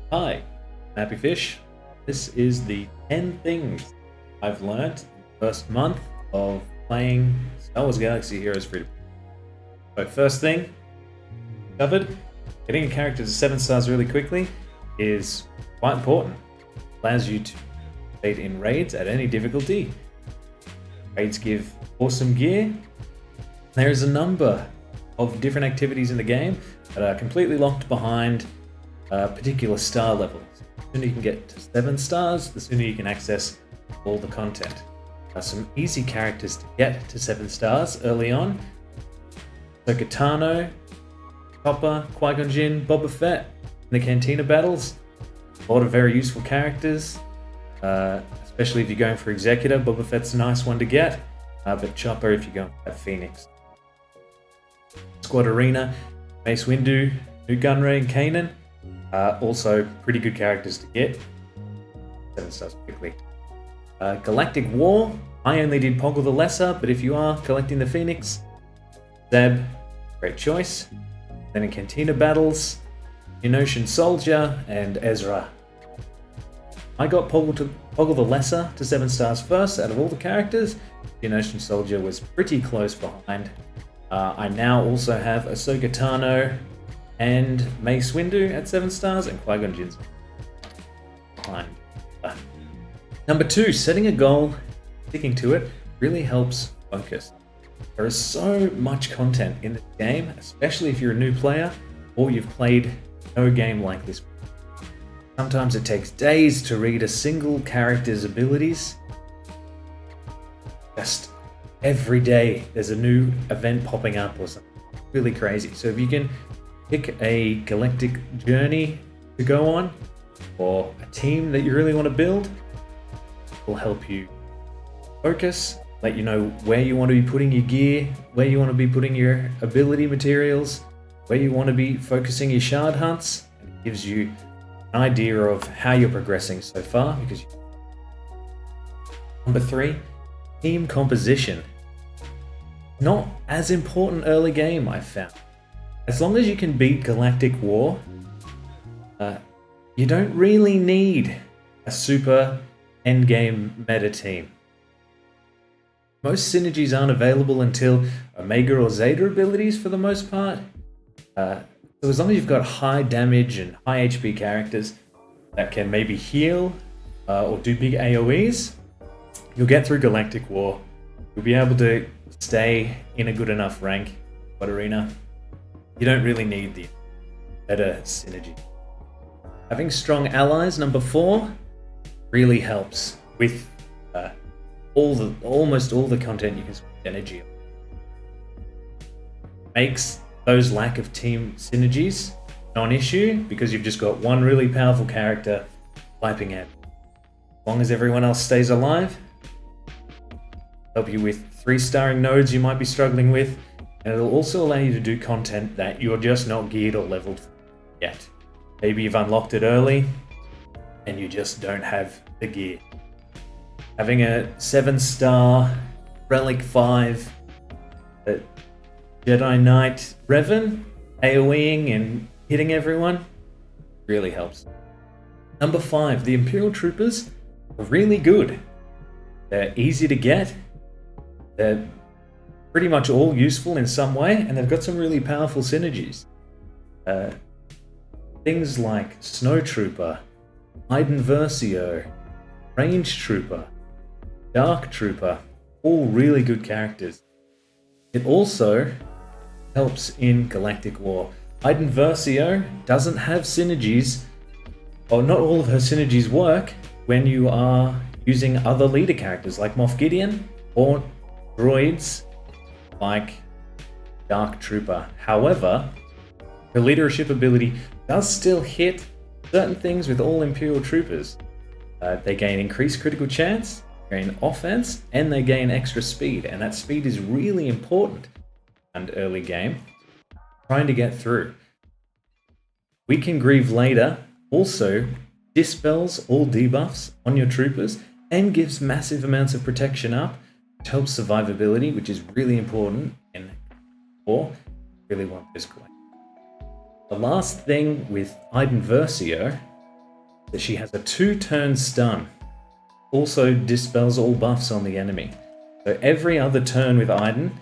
Hi, Happy Fish. This is the 10 things I've learned in the first month of playing Star Wars Galaxy Heroes Free to Play. So first thing, covered, getting a character to 7 stars really quickly is quite important. It allows you to participate in raids at any difficulty. Raids give awesome gear. There's a number of different activities in the game that are completely locked behind particular star levels. The sooner you can get to 7 stars, the sooner you can access all the content. Some easy characters to get to 7 stars early on. Ahsoka Tano, Chopper, Qui-Gon Jinn, Boba Fett in the Cantina battles. A lot of very useful characters, especially if you're going for Executor. Boba Fett's a nice one to get, but Chopper if you're going for that Phoenix. Squad Arena, Mace Windu, Nute Gunray, and Kanan. Also pretty good characters to get. 7 stars quickly. Galactic War, I only did Poggle the Lesser, but if you are collecting the Phoenix, Zeb, great choice. Then in Cantina battles, Geonosian Soldier and Ezra. I got Poggle the Lesser to 7 stars first out of all the characters. Geonosian Soldier was pretty close behind. I now also have Ahsoka Tano and Mace Windu at 7 stars, and Qui-Gon Jinn's behind. Number 2, setting a goal, sticking to it, really helps focus. There is so much content in this game, especially if you're a new player or you've played no game like this. Sometimes it takes days to read a single character's abilities. Just every day there's a new event popping up or something really crazy. So if you can pick a galactic journey to go on or a team that you really want to build, it will help you focus, let you know where you want to be putting your gear, where you want to be putting your ability materials, where you want to be focusing your shard hunts, and it gives you an idea of how you're progressing so far. Number 3, team composition. Not as important early game, I've found. As long as you can beat Galactic War, you don't really need a super endgame meta team. Most synergies aren't available until Omega or Zeta abilities for the most part. So as long as you've got high damage and high HP characters that can maybe heal or do big AoEs, you'll get through Galactic War. You'll be able to stay in a good enough rank, but arena. You don't really need the better synergy. Having strong allies, number 4, really helps with almost all the content you can spend energy on. Makes those lack of team synergies non-issue because you've just got one really powerful character wiping out. As long as everyone else stays alive, help you with 3-starring nodes you might be struggling with, and it'll also allow you to do content that you're just not geared or leveled for yet. Maybe you've unlocked it early and you just don't have the gear. Having a 7-star Relic 5 Jedi Knight Revan AoEing and hitting everyone really helps. Number 5, the Imperial Troopers are really good. They're easy to get. They're pretty much all useful in some way, and they've got some really powerful synergies. Things like Snow Trooper, Iden Versio, Range Trooper, Dark Trooper, all really good characters. It also helps in Galactic War. Iden Versio doesn't have synergies, or not all of her synergies work when you are using other leader characters like Moff Gideon or droids like Dark Trooper. However, her leadership ability does still hit certain things with all Imperial Troopers. They gain increased critical chance, gain offense, and they gain extra speed, and that speed is really important in early game, trying to get through. We Can Grieve Later also dispels all debuffs on your troopers and gives massive amounts of protection up, which helps survivability, which is really important in war. Really want this going. The last thing with Iden Versio that she has a 2-turn stun. Also dispels all buffs on the enemy. So every other turn with Iden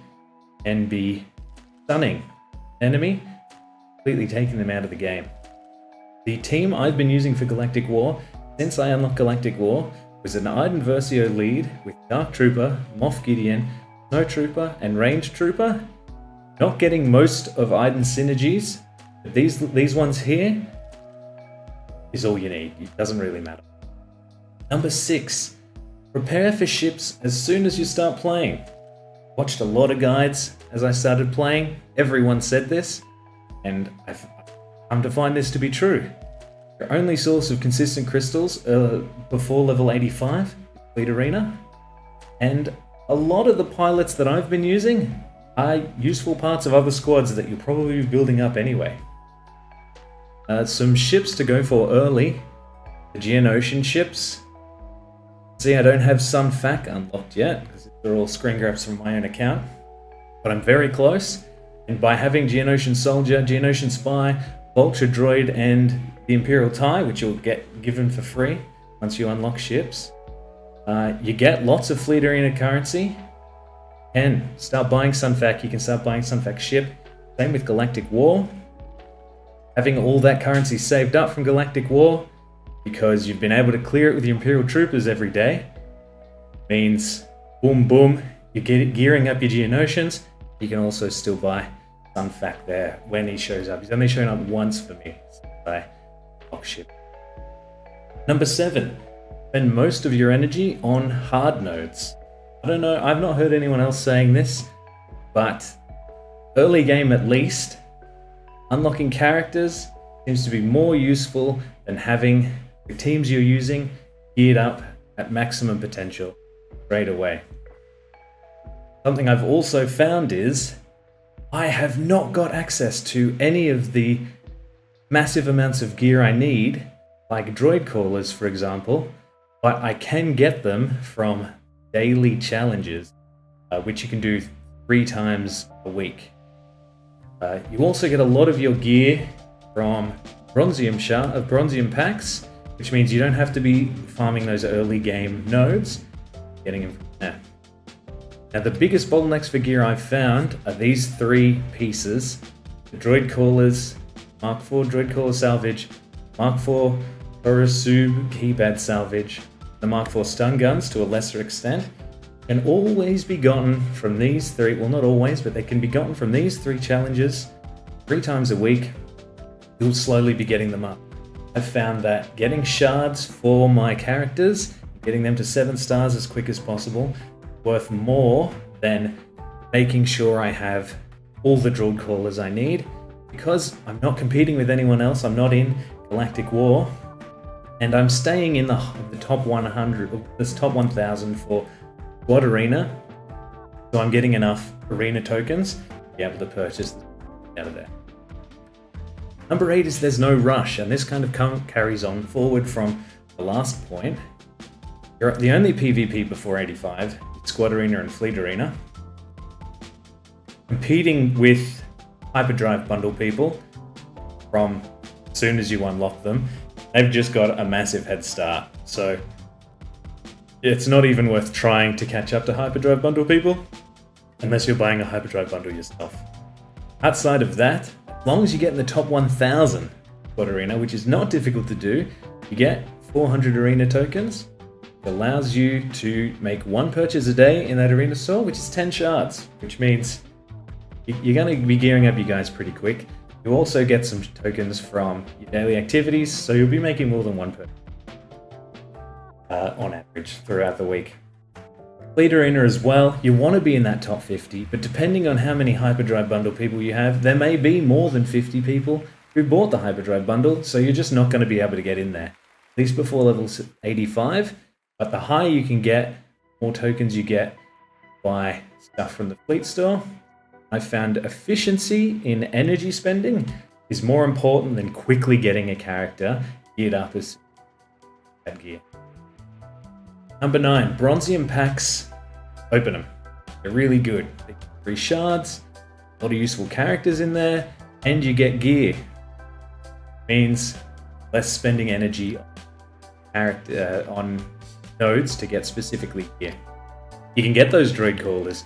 can be stunning enemy, completely taking them out of the game. The team I've been using for Galactic War since I unlocked Galactic War was an Iden Versio lead with Dark Trooper, Moff Gideon, Snow Trooper, and Range Trooper. Not getting most of Iden's synergies, but these ones here is all you need. It doesn't really matter. Number 6, prepare for ships as soon as you start playing. Watched a lot of guides as I started playing. Everyone said this, and I've come to find this to be true. Your only source of consistent crystals before level 85 is Fleet Arena, and a lot of the pilots that I've been using are useful parts of other squads that you'll probably be building up anyway. Some ships to go for early. The Geonosian ships. See, I don't have Sun Fac unlocked yet, because they're all screen grabs from my own account. But I'm very close, and by having Geonosian Soldier, Geonosian Spy, Vulture Droid, and the Imperial TIE, which you'll get given for free once you unlock ships, you get lots of Fleet Arena currency, and start buying Sun Fac. You can start buying Sun Fac ship. Same with Galactic War. Having all that currency saved up from Galactic War, because you've been able to clear it with your Imperial troopers every day, means boom boom, you get it gearing up your Geonosians. You can also still buy Sun Fac there when he shows up. He's only shown up once for me, so I lock ship. Number 7, spend most of your energy on hard nodes. I don't know, I've not heard anyone else saying this, but early game at least, unlocking characters seems to be more useful than having the teams you're using geared up at maximum potential straight away. Something I've also found is I have not got access to any of the massive amounts of gear I need, like droid callers for example, but I can get them from daily challenges, which you can do 3 times a week. You also get a lot of your gear from Bronzium packs, which means you don't have to be farming those early game nodes, getting them from there. Now the biggest bottlenecks for gear I've found are these 3 pieces: the droid callers, Mark IV droid caller salvage, Mark IV Torosub keypad salvage, the Mark IV stun guns to a lesser extent, can always be gotten from these 3, well not always, but they can be gotten from these 3 challenges 3 times a week. You'll slowly be getting them up. I've found that getting shards for my characters, getting them to 7 stars as quick as possible, worth more than making sure I have all the droid callers I need, because I'm not competing with anyone else. I'm not in Galactic War, and I'm staying in the top 100, this top 1000 for Squad Arena, so I'm getting enough arena tokens to be able to purchase them out of there. Number 8 is there's no rush, and this kind of carries on forward from the last point. You're the only PvP before 85, Squad Arena and Fleet Arena. Competing with Hyperdrive bundle people from as soon as you unlock them, they've just got a massive head start. So it's not even worth trying to catch up to Hyperdrive bundle people unless you're buying a Hyperdrive bundle yourself. Outside of that, as long as you get in the top 1000 Squad Arena, which is not difficult to do, you get 400 arena tokens. It allows you to make 1 purchase a day in that arena store, which is 10 shards, which means you're going to be gearing up you guys pretty quick. You also get some tokens from your daily activities, so you'll be making more than 1 purchase on average throughout the week. Fleet Arena as well, you want to be in that top 50, but depending on how many Hyperdrive bundle people you have, there may be more than 50 people who bought the Hyperdrive bundle, so you're just not going to be able to get in there, at least before level 85. But the higher you can get, more tokens you get by stuff from the fleet store. I found efficiency in energy spending is more important than quickly getting a character geared up as gear. Number 9, Bronzium packs. Open them. They're really good. They get free shards, a lot of useful characters in there, and you get gear. Means less spending energy on character on nodes to get specifically gear. You can get those droid callers,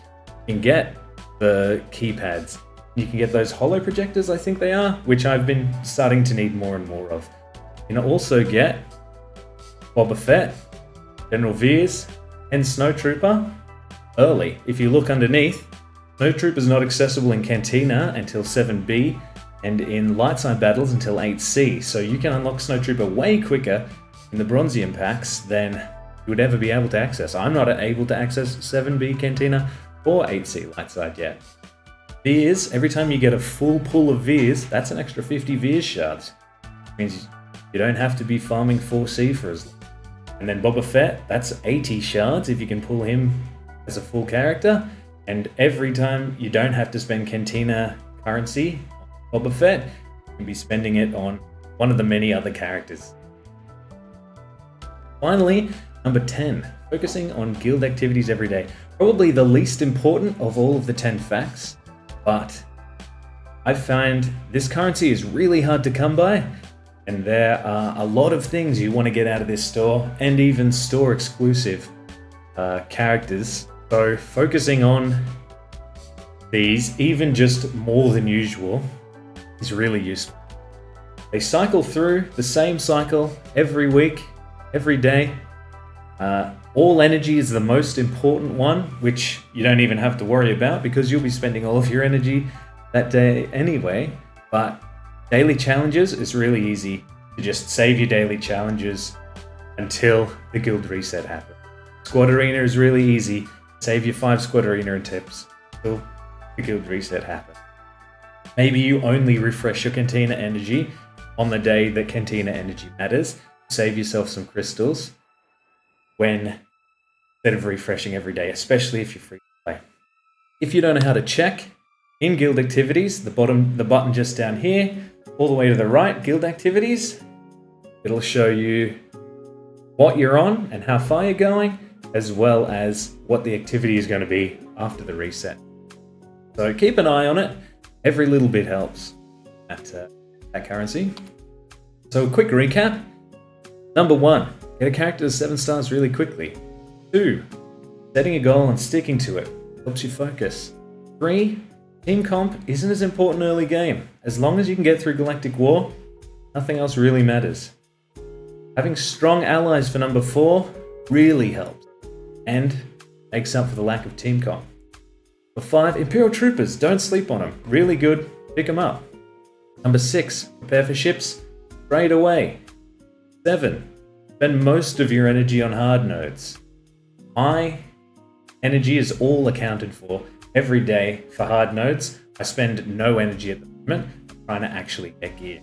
you can get the keypads, you can get those holo projectors, I think they are, which I've been starting to need more and more of. You can also get Boba Fett, General Veers, and Snowtrooper early. If you look underneath, Snowtrooper is not accessible in Cantina until 7B, and in light side battles until 8C, so you can unlock Snowtrooper way quicker in the Bronzium packs than you would ever be able to access. I'm not able to access 7B Cantina or 8C light side yet. Veers, every time you get a full pull of Veers, that's an extra 50 Veers shards. It means you don't have to be farming 4C for as long. And then Boba Fett, that's 80 shards if you can pull him as a full character. And every time you don't have to spend Cantina currency on Boba Fett, you can be spending it on one of the many other characters. Finally, number 10, focusing on guild activities every day. Probably the least important of all of the 10 facts, but I find this currency is really hard to come by, and there are a lot of things you want to get out of this store, and even store exclusive characters. So focusing on these, even just more than usual, is really useful. They cycle through the same cycle every week, every day. All energy is the most important one, which you don't even have to worry about because you'll be spending all of your energy that day anyway. But daily challenges is really easy to just save your daily challenges until the guild reset happens. Squad arena is really easy. Save your 5 squad arena and tips until the guild reset happens. Maybe you only refresh your Cantina energy on the day that Cantina energy matters. Save yourself some crystals instead of refreshing every day, especially if you're free to play. If you don't know how to check, in guild activities, the button just down here, all the way to the right, guild activities, it'll show you what you're on and how far you're going, as well as what the activity is going to be after the reset. So keep an eye on it. Every little bit helps at currency. So a quick recap. Number 1, get a character to 7 stars really quickly. 2, setting a goal and sticking to it helps you focus. 3, team comp isn't as important early game. As long as you can get through Galactic War, nothing else really matters. Having strong allies for number 4 really helps and makes up for the lack of team comp. Number 5, Imperial Troopers, don't sleep on them. Really good, pick them up. Number 6, prepare for ships straight away. 7, spend most of your energy on hard nodes. My energy is all accounted for every day for hard nodes. I spend no energy at the moment trying to actually get gear.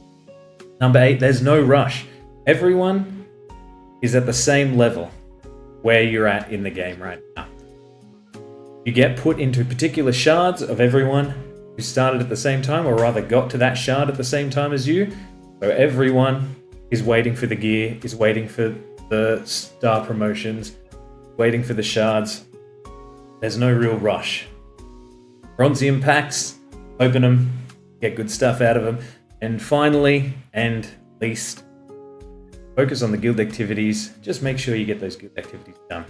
Number 8, there's no rush. Everyone is at the same level where you're at in the game right now. You get put into particular shards of everyone who started at the same time, or rather got to that shard at the same time as you. So everyone is waiting for the gear, is waiting for the star promotions, waiting for the shards. There's no real rush. Bronzium packs, open them, get good stuff out of them. And finally, and least, focus on the guild activities. Just make sure you get those guild activities done.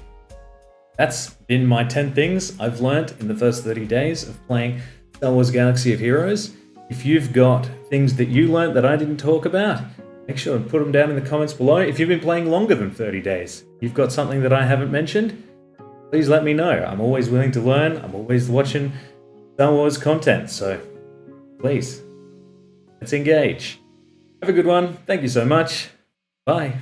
That's been my 10 things I've learned in the first 30 days of playing Star Wars Galaxy of Heroes. If you've got things that you learned that I didn't talk about, make sure to put them down in the comments below. If you've been playing longer than 30 days, you've got something that I haven't mentioned, please let me know. I'm always willing to learn. I'm always watching Star Wars content, so please, let's engage. Have a good one. Thank you so much. Bye.